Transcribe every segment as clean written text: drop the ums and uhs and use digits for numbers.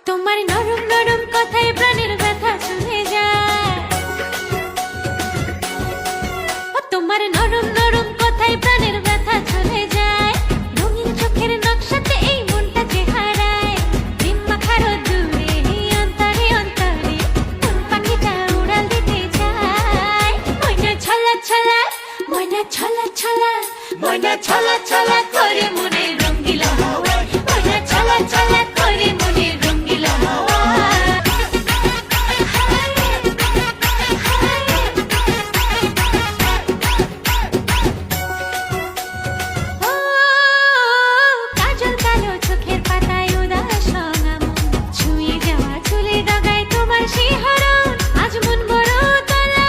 তোমার নরম নরম কথায় প্রাণের ব্যথা চলে যায়। তোমার নরম নরম কথায় প্রাণের ব্যথা চলে যায়। রঙিন চোখের নকশাতে এই মনটা যে হারায়। প্রেম মাখার দূরে অন্তরে অন্তরে কোন পাখিটা উড়াল দিতে যায়। ময়না ছলা ছলা, ময়না ছলা ছলা, ময়না ছলা ছলা করে মনে রঙ্গিলা হাওয়া। ময়না ছলা ছলা করে মনে রঙ্গিলা হাওয়া। কাজল কালো চোখের পাতায় উদাস মন, ছুঁয়ে যাওয়া চুলে ডগায় তোমার শিহরণ। আজ মন বড় তলা,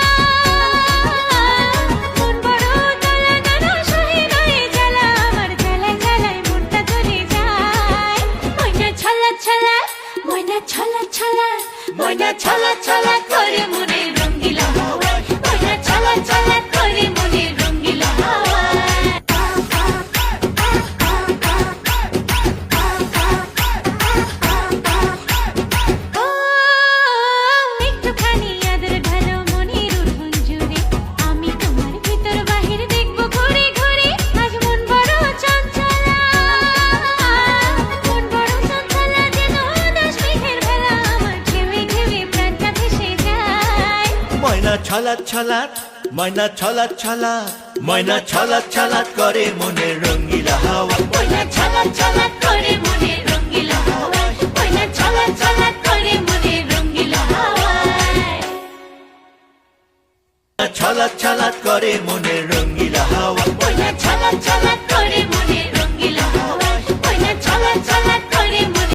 মন বড় তলা, নানা সহে নয় জ্বালা। আমার জ্বালায় জ্বালায় মনটা চলে যায়। ময়না ছলা ছলা, ময়না ছলা ছলা, ময়না ছলা ছলা করে মনে রঙ্গিলা হাওয়া। ময়না ছলা ছলা করে মনে রঙ্গিলা হাওয়া। ও একটুখানি আদর ঢালো মনের উঠোন জুড়ে। আমি তোমার ভিতর বাহির দেখবো ঘুরে ঘুরে। আজ মন বড় চঞ্চলা, মন বড় চঞ্চলা, যেন আকাশ মেঘের ভেলা। আমার ঘেমে ঘেমে প্রাণটা ভেসে যায়। ময়না ছলা ছলা, ময়না ছলা ছলা, ময়না ছলা ছলা করে মনে রঙ্গিলা হাওয়া। ময়না ছলা ছলা করে মনে রঙ্গিলা হাওয়া। ময়না ছলা ছলা করে মনে রঙ্গিলা হাওয়া। ছলা ছলা করে মনে রঙ্গিলা হাওয়া। ময়না ছলা